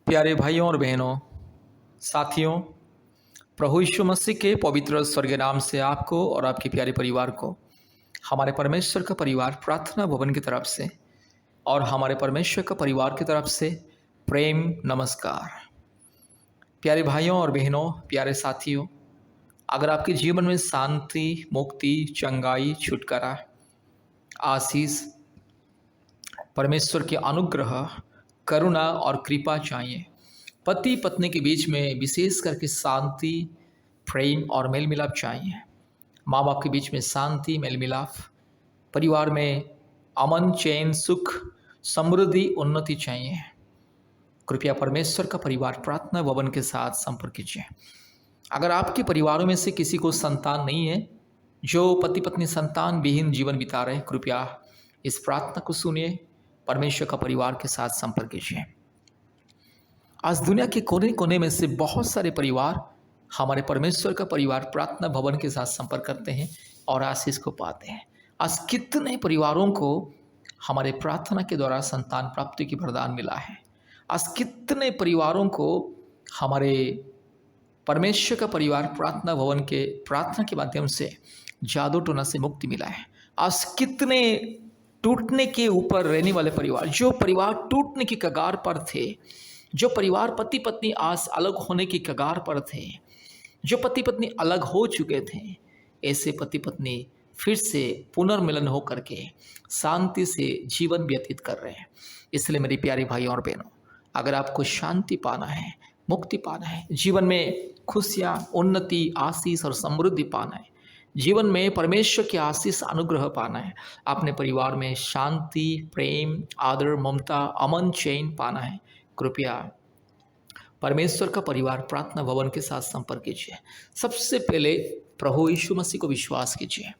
प्यारे भाइयों और बहनों, साथियों, प्रभु यीशु मसीह के पवित्र स्वर्गीय नाम से आपको और आपके प्यारे परिवार को हमारे परमेश्वर का परिवार प्रार्थना भवन की तरफ से और हमारे परमेश्वर का परिवार की तरफ से प्रेम नमस्कार। प्यारे भाइयों और बहनों, प्यारे साथियों, अगर आपके जीवन में शांति, मुक्ति, चंगाई, छुटकारा, आशीष, परमेश्वर के अनुग्रह, करुणा और कृपा चाहिए, पति पत्नी के बीच में विशेष करके शांति, प्रेम और मेल मिलाप चाहिए, माँ बाप के बीच में शांति, मेल मिलाप, परिवार में अमन, चैन, सुख, समृद्धि, उन्नति चाहिए, कृपया परमेश्वर का परिवार प्रार्थना भवन के साथ संपर्क कीजिए। अगर आपके परिवारों में से किसी को संतान नहीं है, जो पति पत्नी संतान विहीन जीवन बिता रहे, कृपया इस प्रार्थना को सुनिए, परमेश्वर का परिवार के साथ संपर्क कीजिए। आज दुनिया के कोने कोने में से बहुत सारे परिवार हमारे परमेश्वर का परिवार प्रार्थना भवन के साथ संपर्क करते हैं और आशीष को पाते हैं। आज कितने परिवारों को हमारे प्रार्थना के द्वारा संतान प्राप्ति की वरदान मिला है। आज कितने परिवारों को हमारे परमेश्वर का परिवार प्रार्थना भवन के प्रार्थना के माध्यम से जादू टोना से मुक्ति मिला है। आज कितने टूटने के ऊपर रहने वाले परिवार, जो परिवार टूटने की कगार पर थे, जो परिवार पति पत्नी आज अलग होने की कगार पर थे, जो पति पत्नी अलग हो चुके थे, ऐसे पति पत्नी फिर से पुनर्मिलन हो करके शांति से जीवन व्यतीत कर रहे हैं। इसलिए मेरे प्यारे भाई और बहनों, अगर आपको शांति पाना है, मुक्ति पाना है, जीवन में खुशियाँ, उन्नति, आशीष और समृद्धि पाना है, जीवन में परमेश्वर के आशीष अनुग्रह पाना है, अपने परिवार में शांति, प्रेम, आदर, ममता, अमन, चैन पाना है, कृपया परमेश्वर का परिवार प्रार्थना भवन के साथ संपर्क कीजिए। सबसे पहले प्रभु यीशु मसीह को विश्वास कीजिए।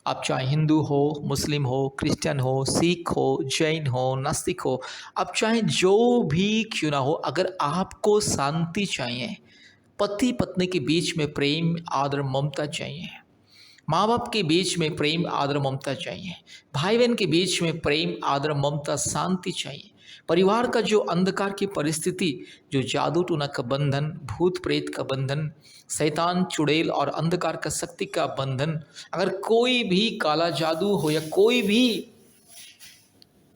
आप चाहे हिंदू हो, मुस्लिम हो, क्रिश्चियन हो, सिख हो, जैन हो, नास्तिक हो, आप चाहे जो भी क्यों ना हो, अगर आपको शांति चाहिए, पति पत्नी के बीच में प्रेम, आदर, ममता चाहिए, माँ बाप के बीच में प्रेम, आदर, ममता चाहिए, भाई बहन के बीच में प्रेम, आदर, ममता, शांति चाहिए, परिवार का जो अंधकार की परिस्थिति, जो जादू टोना का बंधन, भूत प्रेत का बंधन, शैतान, चुड़ैल और अंधकार का शक्ति का बंधन, अगर कोई भी काला जादू हो या कोई भी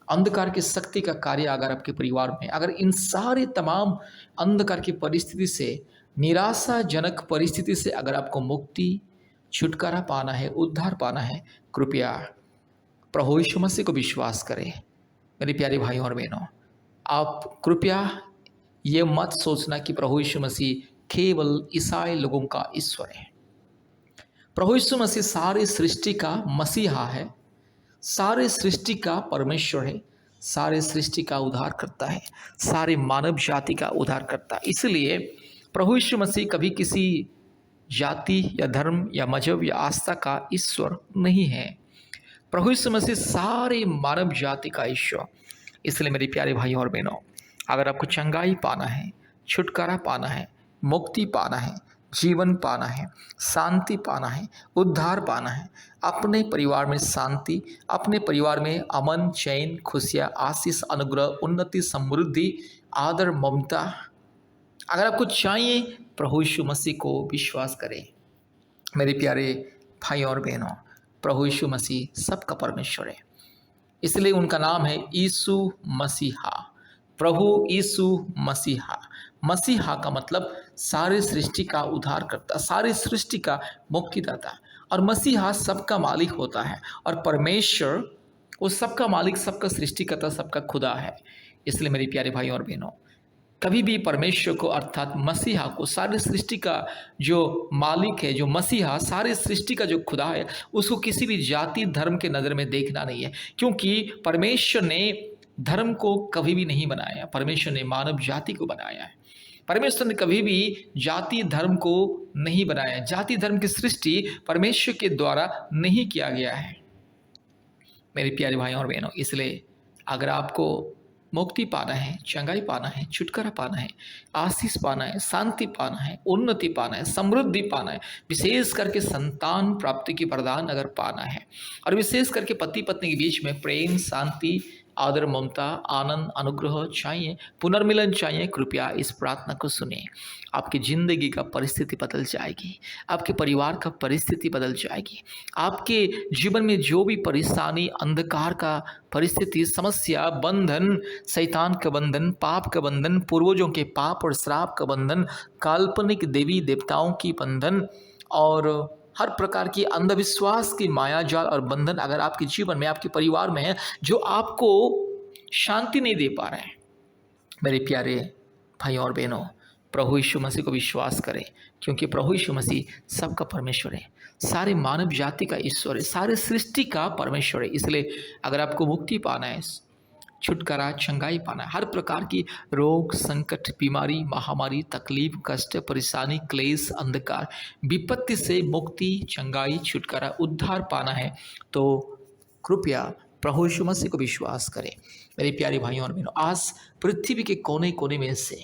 अंधकार की शक्ति का कार्य अगर आपके परिवार में, अगर इन सारे तमाम अंधकार की परिस्थिति से, निराशाजनक परिस्थिति से अगर आपको मुक्ति, छुटकारा पाना है, उद्धार पाना है, कृपया प्रभु यीशु मसीह को विश्वास करें। मेरे प्यारे भाइयों और बहनों, आप कृपया ये मत सोचना कि प्रभु यीशु मसीह केवल ईसाई लोगों का ईश्वर है। प्रभु यीशु मसीह सारी सृष्टि का मसीहा है, सारे सृष्टि का परमेश्वर है, सारे सृष्टि का उद्धार करता है, सारे मानव जाति का उद्धार करता है। इसलिए प्रभु यीशु मसीह कभी किसी जाति या धर्म या मजहब या आस्था का ईश्वर नहीं है। प्रभु यीशु मसीह सारे मानव जाति का ईश्वर। इसलिए मेरे प्यारे भाइयों और बहनों, अगर आपको चंगाई पाना है, छुटकारा पाना है, मुक्ति पाना है, जीवन पाना है, शांति पाना है, उद्धार पाना है, अपने परिवार में शांति, अपने परिवार में अमन, चैन, खुशियाँ, आशीष, अनुग्रह, उन्नति, समृद्धि, आदर, ममता, अगर आपको चाहिए, प्रभु यीशु मसीह को विश्वास करें। मेरे प्यारे भाइयों और बहनों, प्रभु यीशु मसीह सबका परमेश्वर है, इसलिए उनका नाम है यीशु मसीहा। प्रभु यीशु मसीहा, मसीहा का मतलब सारे सृष्टि का उद्धार करता, सारी सृष्टि का मुक्तिदाता। और मसीहा सबका मालिक होता है, और परमेश्वर वो सबका मालिक, सबका सृष्टिकर्ता, सबका खुदा है। इसलिए मेरे प्यारे भाइयों और बहनों, कभी भी परमेश्वर को अर्थात मसीहा को, सारी सृष्टि का जो मालिक है, जो मसीहा, सारी सृष्टि का जो खुदा है, उसको किसी भी जाति धर्म के नज़र में देखना नहीं है, क्योंकि परमेश्वर ने धर्म को कभी भी नहीं बनाया, परमेश्वर ने मानव जाति को बनाया है। परमेश्वर ने कभी भी जाति धर्म को नहीं बनाया, जाति धर्म की सृष्टि परमेश्वर के द्वारा नहीं किया गया है। मेरे प्यारे भाइयों और बहनों, इसलिए अगर आपको मुक्ति पाना है, चंगाई पाना है, छुटकारा पाना है, आशीष पाना है, शांति पाना है, उन्नति पाना है, समृद्धि पाना है, विशेष करके संतान प्राप्ति की वरदान अगर पाना है, और विशेष करके पति पत्नी के बीच में प्रेम, शांति, आदर, ममता, आनंद, अनुग्रह चाहिए, पुनर्मिलन चाहिए, कृपया इस प्रार्थना को सुनिए। आपकी ज़िंदगी का परिस्थिति बदल जाएगी, आपके परिवार का परिस्थिति बदल जाएगी। आपके जीवन में जो भी परेशानी, अंधकार का परिस्थिति, समस्या, बंधन, शैतान का बंधन, पाप का बंधन, पूर्वजों के पाप और श्राप का बंधन, काल्पनिक देवी देवताओं की बंधन और हर प्रकार की अंधविश्वास की मायाजाल और बंधन अगर आपके जीवन में, आपके परिवार में है, जो आपको शांति नहीं दे पा रहे हैं, मेरे प्यारे भाइयों और बहनों, प्रभु यीशु मसीह को विश्वास करें, क्योंकि प्रभु यीशु मसीह सबका परमेश्वर है, सारे मानव जाति का ईश्वर है, सारे सृष्टि का परमेश्वर है। इसलिए अगर आपको मुक्ति पाना है, छुटकारा, चंगाई पाना है, हर प्रकार की रोग, संकट, बीमारी, महामारी, तकलीफ, कष्ट, परेशानी, क्लेश, अंधकार, विपत्ति से मुक्ति, चंगाई, छुटकारा, उद्धार पाना है, तो कृपया प्रभु यीशु मसीह को विश्वास करें। मेरे प्यारे भाइयों और बहनों, आज पृथ्वी के कोने कोने में से,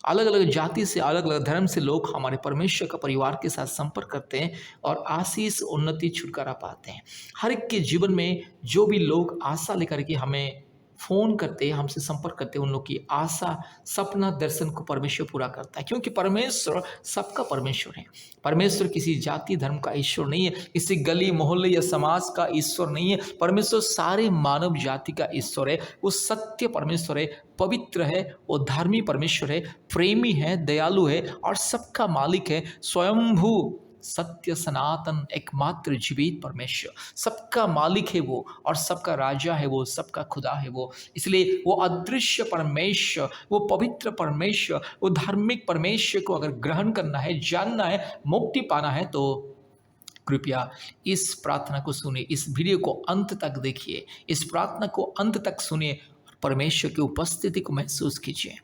अलग अलग जाति से, अलग अलग धर्म से लोग हमारे परमेश्वर का परिवार के साथ संपर्क करते हैं और आशीष, उन्नति, छुटकारा पाते हैं। हर एक के जीवन में जो भी लोग आशा लेकर के हमें फ़ोन करते हैं, हमसे संपर्क करते हैं, उन लोग की आशा, सपना, दर्शन को परमेश्वर पूरा करता है, क्योंकि परमेश्वर सबका परमेश्वर है। परमेश्वर किसी जाति धर्म का ईश्वर नहीं है, किसी गली मोहल्ले या समाज का ईश्वर नहीं है। परमेश्वर सारे मानव जाति का ईश्वर है। वो सत्य परमेश्वर है, पवित्र है, वो धार्मिक परमेश्वर है, प्रेमी है, दयालु है और सबका मालिक है। स्वयंभू, सत्य, सनातन, एकमात्र जीवित परमेश्वर, सबका मालिक है वो और सबका राजा है वो, सबका खुदा है वो। इसलिए वो अदृश्य परमेश्वर, वो पवित्र परमेश्वर, वो धार्मिक परमेश्वर को अगर ग्रहण करना है, जानना है, मुक्ति पाना है, तो कृपया इस प्रार्थना को सुनिए, इस वीडियो को अंत तक देखिए, इस प्रार्थना को अंत तक सुनिए, परमेश्वर की उपस्थिति को महसूस कीजिए।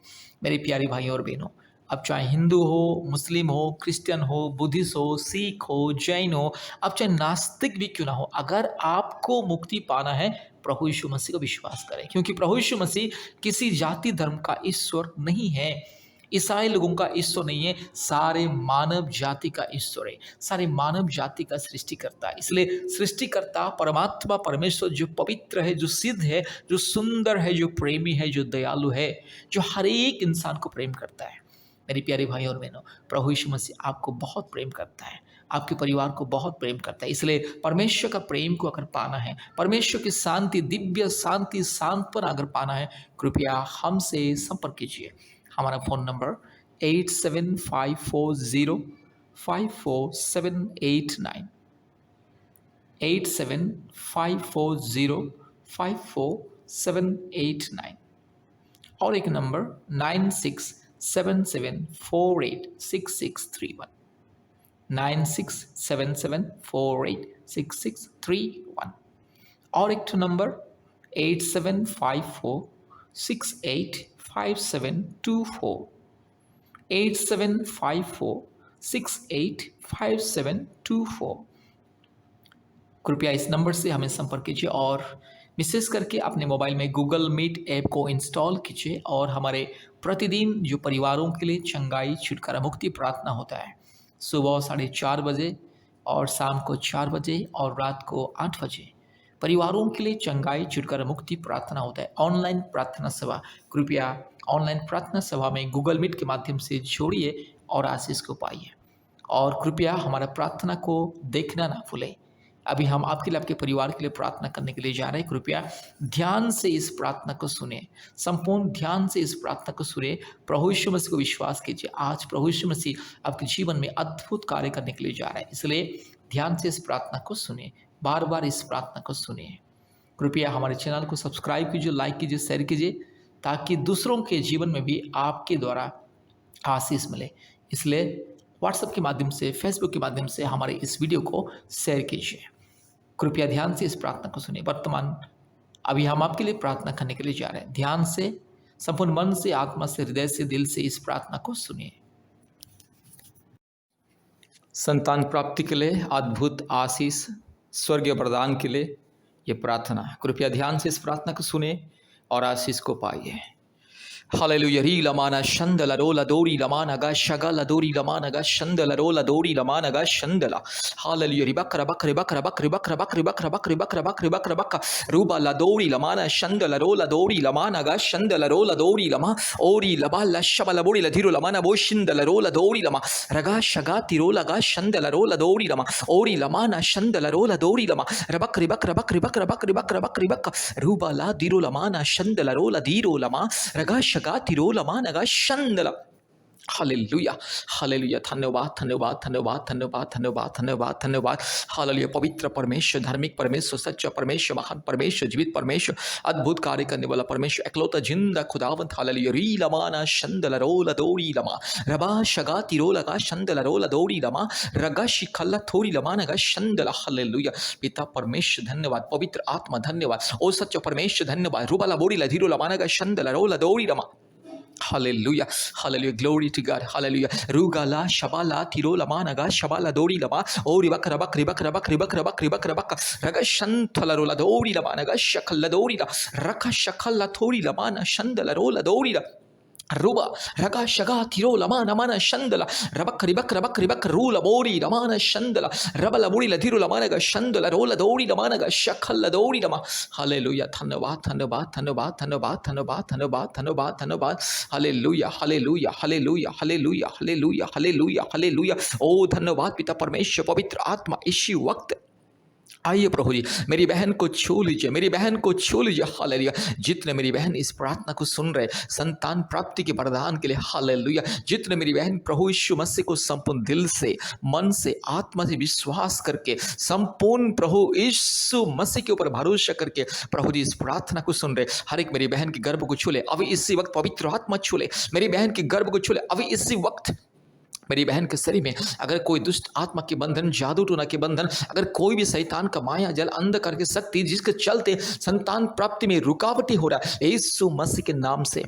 मेरे प्यारे भाइयों और बहनों, अब चाहे हिंदू हो, मुस्लिम हो, क्रिश्चियन हो, बुद्धिस्ट हो, सिख हो, जैन हो, अब चाहे नास्तिक भी क्यों ना हो, अगर आपको मुक्ति पाना है, प्रभु यीशु मसीह को विश्वास करें, क्योंकि प्रभु यीशु मसीह किसी जाति धर्म का ईश्वर नहीं है, ईसाई लोगों का ईश्वर नहीं है, सारे मानव जाति का ईश्वर है, सारे मानव जाति का सृष्टिकर्ता है। इसलिए सृष्टिकर्ता परमात्मा परमेश्वर जो पवित्र है, जो सिद्ध है, जो सुंदर है, जो प्रेमी है, जो दयालु है, जो हर एक इंसान को प्रेम करता है। मेरे प्यारे भाई और बहनों, प्रभु यीशु मसीह आपको बहुत प्रेम करता है, आपके परिवार को बहुत प्रेम करता है। इसलिए परमेश्वर का प्रेम को अगर पाना है, परमेश्वर की शांति, दिव्य शांति, सांत्वना अगर पाना है, कृपया हमसे संपर्क कीजिए। हमारा फ़ोन नंबर 8754054789, 8754054789 और एक नंबर 9677486631, 9677486631 और एक नंबर 8754685724, 8754685724। कृपया इस नंबर से हमें संपर्क कीजिए और विशेष करके अपने मोबाइल में गूगल मीट ऐप को इंस्टॉल कीजिए और हमारे प्रतिदिन जो परिवारों के लिए चंगाई, छुटकारा, मुक्ति प्रार्थना होता है, सुबह 4:30 बजे और शाम को 4 बजे और रात को 8 बजे परिवारों के लिए चंगाई, छुटकारा, मुक्ति प्रार्थना होता है। ऑनलाइन प्रार्थना सभा, कृपया ऑनलाइन प्रार्थना सभा में गूगल मीट के माध्यम से जोड़िए और आशीष को पाइए। और कृपया हमारा प्रार्थना को देखना ना भूलें। अभी हम आपके लिए, आपके परिवार के लिए प्रार्थना करने के लिए जा रहे हैं। कृपया ध्यान से इस प्रार्थना को सुने, संपूर्ण ध्यान से इस प्रार्थना को सुने। प्रभु यीशु मसीह को विश्वास कीजिए, आज प्रभु यीशु मसीह आपके जीवन में अद्भुत कार्य करने के लिए जा रहा है। इसलिए ध्यान से इस प्रार्थना को सुने, बार बार इस प्रार्थना को सुनिए। कृपया हमारे चैनल को सब्सक्राइब कीजिए, लाइक कीजिए, शेयर कीजिए, ताकि दूसरों के जीवन में भी आपके द्वारा आशीष मिले। इसलिए व्हाट्सएप के माध्यम से, फेसबुक के माध्यम से हमारे इस वीडियो को शेयर कीजिए। कृपया ध्यान से इस प्रार्थना को सुनिए। वर्तमान अभी हम आपके लिए प्रार्थना करने के लिए जा रहे हैं। ध्यान से, संपूर्ण मन से, आत्मा से, हृदय से, दिल से इस प्रार्थना को सुनिए। संतान प्राप्ति के लिए, अद्भुत आशीष, स्वर्गीय वरदान के लिए ये प्रार्थना। कृपया ध्यान से इस प्रार्थना को सुने और आशीष को पाइए। Hallelujah. Ri lamana shandala rola dori lamana ga shagala dori lamana ga shandala rola dori lamana ga shandala. Hallelujah. Ribakra bakra bakra bakra bakra bakra bakra bakra bakra bakra bakra bakra ruba la dori lamana shandala rola dori lamana ga shandala rola dori lama ori labala shabala bori la diru lamana bo shindala rola dori lama raga shagati rola ga shandala rola dori lama ori lamana shandala rola dori lama rabakri bakra bakra bakra bakra bakra bakra bakra ruba la diru lamana shandala rola diru lama raga shagati rola mana ga shandala. Hallelujah hallelujah धन्यवाद धन्यवाद धन्यवाद धन्यवाद धन्यवाद धन्यवाद धन्यवाद hallelujah पवित्र परमेश्वर धार्मिक परमेश्वर सच्चा परमेश्वर महान परमेश्वर जीवित परमेश्वर अद्भुत कार्य करने वाला परमेश्वर एकलौता जिंदा खुदावंत हालेलुया री लमाना शंदल रोला दौड़ी लमा रबा शगा तिरोला का शंदल रोला दौड़ी लमा रगा शिखल्ला थोड़ी लमाना का शंदल हालेलुया पिता परमेश्वर धन्यवाद पवित्र आत्मा धन्यवाद ओ सच्चा परमेश्वर धन्यवाद रुबाला बोड़ी लधीरो लमाना का शंदल रोला दौड़ी लमा. Hallelujah, hallelujah, glory to God, hallelujah. Rugala, Shabala, Tirola Managa, Shabala Dori Lama, Ori Bakarabak, Ribakarabak, Ribakarabak, Ribakarabak, Ragashantalarola Dori Lamanaga, Shakala Dorida, Raka Shakala Tori Lamana, Shandalarola Dorida. Ruba, Raga Shaga, Tiro, Lamana, Mana, Shandala, Rabak, Ribak, Rabak, Ribak, Rula, Bori, Lamana, Shandala, Rabala, Buri, Latiro, Lamanaga, Shandala, Rola, Dori, Lamanaga, Shakala, Dori, Lama. Hallelujah, Thanabat, Thanabat, Thanabat, Thanabat, Thanabat, Thanabat, Thanabat, Thanabat. Hallelujah, Hallelujah, Hallelujah, Hallelujah, Hallelujah, Hallelujah, Hallelujah. Oh, धन्यवाद पिता परमेश्वर पवित्र आत्मा इसी वक्त आइए प्रभु जी मेरी बहन को छू लीजिए मेरी बहन को छू लीजिए हालेलुया जितने मेरी बहन इस प्रार्थना को सुन रहे संतान प्राप्ति के वरदान के लिए हालेलुया जितने मेरी बहन प्रभु यीशु मसीह को संपूर्ण दिल से मन से आत्मा से विश्वास करके संपूर्ण प्रभु यीशु मसीह के ऊपर भरोसा करके प्रभु जी इस प्रार्थना को सुन रहे हर एक मेरी बहन के गर्भ को छू ले अभी इसी वक्त पवित्र आत्मा छू ले मेरी बहन के गर्भ को छू ले अभी इसी वक्त मेरी बहन के शरीर में अगर कोई दुष्ट आत्मा के बंधन जादू टोना के बंधन अगर कोई भी शैतान का माया जल अंधकार की शक्ति जिसके चलते संतान प्राप्ति में रुकावटी हो रहा है यीशु मसीह के नाम से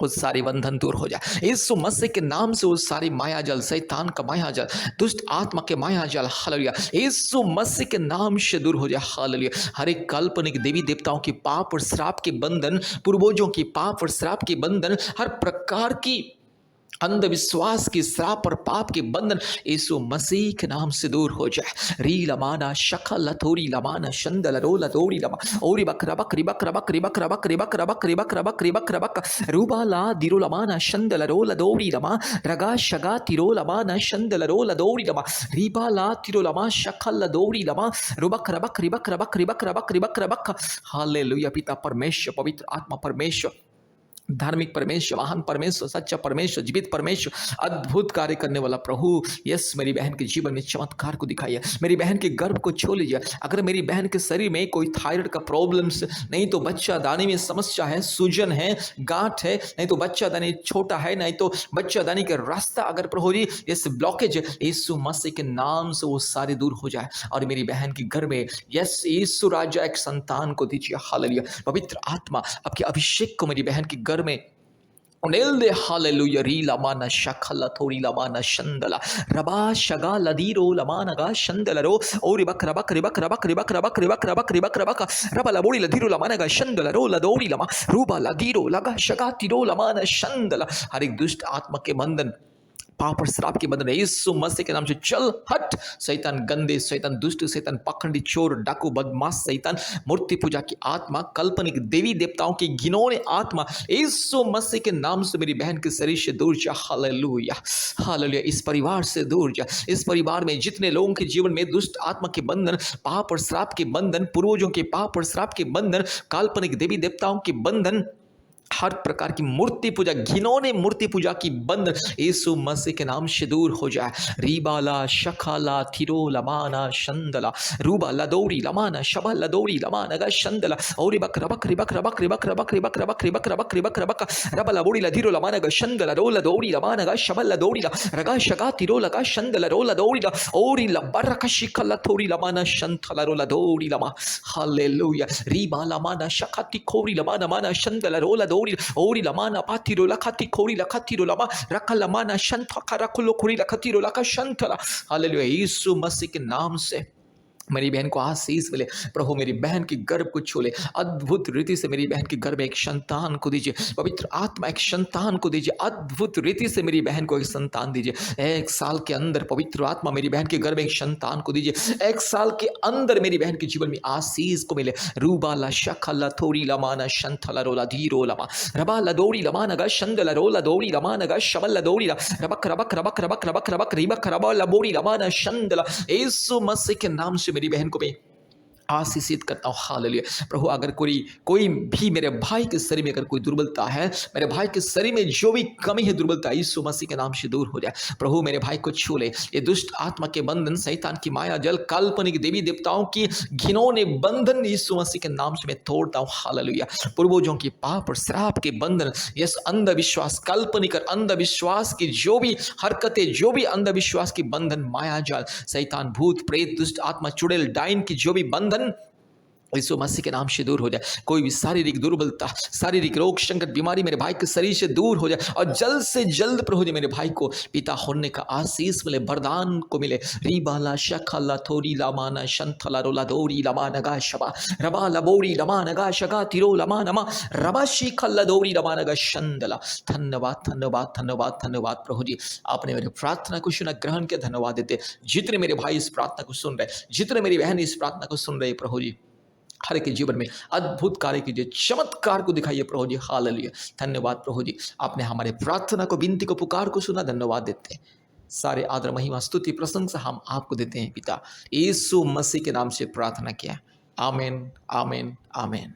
उस सारी बंधन दूर हो जाए यीशु मसीह के नाम से उस सारी माया जल शैतान का माया जल दुष्ट आत्मा के माया जल हालेलुया यीशु मसीह के नाम से दूर हो जाए हालेलुया हर एक काल्पनिक देवी देवताओं की पाप और श्राप के बंधन पूर्वजों की पाप और श्राप के बंधन हर प्रकार की अंधविश्वास की श्राप और पाप के बंधन यीशु मसीह के नाम से दूर हो जाए री लमाना शखा लथोरी लमाना शंदल रो लथोरी लमा ओरी बक रबक रिबक रबक रिबक रबक रिबक रबक रिबक रबक रिबक रबक रूबा ला दिरो लमाना शंदल रो लदोरी लमा रगा शगा तिरो लमाना शंदल रो लदोरी लमा रीबा ला तिरो लमा शखा लदोरी लमा रुबक रबक रिबक रबक रिबक रबक रिबक रबक हालेलुया पिता परमेश्वर पवित्र आत्मा परमेश्वर धार्मिक परमेश्वर महान परमेश्वर सच्चा परमेश्वर जीवित परमेश्वर अद्भुत कार्य करने वाला प्रभु यस मेरी बहन के जीवन में चमत्कार को दिखाइए मेरी बहन के गर्भ को छू लीजिए अगर मेरी बहन के शरीर में कोई थायराइड का प्रॉब्लम्स नहीं तो बच्चा दानी में समस्या है सूजन है गांठ है नहीं तो बच्चा दानी छोटा है नहीं तो बच्चा दानी का रास्ता अगर प्रभु जी यस ब्लॉकेज यीशु मसीह के नाम से वो सारे दूर हो जाए और मेरी बहन के गर्भ में यस यीशु राजा एक संतान को दीजिए हालेलुया पवित्र आत्मा आपके अभिषेक को मेरी बहन की में उनेल दे हालेलुया री लमाना शखला थोड़ी लमाना शंदला रबा शगा लदीरो लमाना गा शंदलरो और रिबक रबक रिबक रबक रिबक रबक रिबक रबक रिबक रबक रबा लबोड़ी लदीरो लमाना गा शंदलरो लदोड़ी लमा रूबा लदीरो लगा शगा तिरो लमाना शंदला हर एक दुष्ट आत्मा के बंधन पाप और श्राप के बंधन यीशु मसीह के नाम से चल हट शैतान गंदे शैतान दुष्ट शैतान पाखंडी चोर डाकू बदमाश शैतान मूर्ति पूजा की आत्मा काल्पनिक देवी देवताओं की घिनौनी आत्मा यीशु मसीह के नाम से मेरी बहन के शरीर से दूर जा हालेलुया हालेलुया इस परिवार से दूर जा इस परिवार में जितने लोगों के जीवन में दुष्ट आत्मा के बंधन पाप और श्राप के बंधन पूर्वजों के पाप और श्राप के बंधन काल्पनिक देवी देवताओं के बंधन हर प्रकार की मूर्ति पूजा घिनौने मूर्ति पूजा की बंद यीशु मसीह के नाम से दूर हो जाए रीबाला शखाला थिरो लमाना शंदला रूबा लदौरी लमाना शबा लदौरी लमाना गा शंदला और बक रबक रिबक रबक रिबक रबक रिबक रबक रिबक रबक रिबक रबक रबला बोड़ी लधिरो लमाना गा शंदला रो लदौरी लमाना गा शबा लदौरी रगा शगा तिरो लगा शंदला रो लदौरी ओरी लबरक शिखला थोरी लमाना शंथला रो लदौरी लमा हालेलुया रीबा लमाना शखाति खोरी लमाना माना शंदला रो ओरी लमाना पातिरो लखाती खोरी लखातीरो लमा रखा लमाना शंथ खरा खुलो खोरी लखातीरो लखा शंथला हालेलुया यीशु मसीह के नाम से मेरी बहन को आशीष मिले। प्रभु मेरी बहन की गर्भ को छू ले, अद्भुत रीति से मेरी बहन की गर्भ में एक संतान को दीजिए। पवित्र आत्मा एक संतान को दीजिए, अद्भुत रीति से मेरी बहन को एक संतान दीजिए। 1 साल के अंदर पवित्र आत्मा मेरी बहन के गर्भ में एक संतान को दीजिए। 1 साल के अंदर मेरी बहन के जीवन में आशीष को मिले। रूबाला शखला थोड़ी लमाना शंथला रोला धीरो लमा रबाला दौड़ी लमाना गा शंदला रोला दौड़ी लमाना गा शबला दौड़ी रबक रबक रबक रबक रबक रबक रिबक रबा लबोड़ी लमाना शंदला। यीशु मसीह के नाम से मेरी बहन को मैं आशीषित करता हूँ। हालेलुया। प्रभु अगर कोई भी मेरे भाई के शरीर में अगर कोई दुर्बलता है, मेरे भाई के शरीर में जो भी कमी है, दुर्बलता, यीशु मसीह के नाम से दूर हो जाए। प्रभु मेरे भाई को छू ले। ये दुष्ट आत्मा के बंधन, शैतान की माया जल, काल्पनिक देवी देवताओं की घिनौने बंधन यीशु मसीह के नाम से मैं तोड़ता हूँ। हालेलुया। पूर्वजों की पाप और श्राप के बंधन, यस अंधविश्वास, काल्पनिक और अंधविश्वास की जो भी हरकतें, जो भी अंधविश्वास की बंधन, माया जाल, शैतान, भूत प्रेत, दुष्ट आत्मा, चुड़ैल, डाइन की जो भी बंधन यीशु मसीह के नाम से दूर हो जाए। कोई भी शारीरिक दुर्बलता, शारीरिक रोग, संकट, बीमारी मेरे भाई के शरीर से दूर हो जाए और जल्द से जल्द प्रभु जी मेरे भाई को पिता होने का आशीष मिले, वरदान को मिले। रीबाला शखला थोड़ी लामाना शंथला रोला दौड़ी लमा नगा शबा रबा लबोड़ी लमा नगा शगा तिरो लमा नमा रबा शिखला दौड़ी लमा नगा शंदला। धन्यवाद धन्यवाद धन्यवाद धन्यवाद प्रभु जी, आपने मेरे प्रार्थना को सुना, ग्रहण किया, धन्यवाद देते। जितने मेरे भाई इस प्रार्थना को सुन रहे, जितने मेरी बहन इस प्रार्थना को सुन रहे, प्रभु जी हर के जीवन में अद्भुत कार्य कीजिए, चमत्कार को दिखाइए प्रभु जी। हालेलुया। धन्यवाद प्रभु जी, आपने हमारे प्रार्थना को, विनती को, पुकार को सुना, धन्यवाद देते हैं। सारे आदर, महिमा, स्तुति, प्रशंसा हम आपको देते हैं पिता। यीशु मसीह के नाम से प्रार्थना किया। आमीन आमीन आमीन।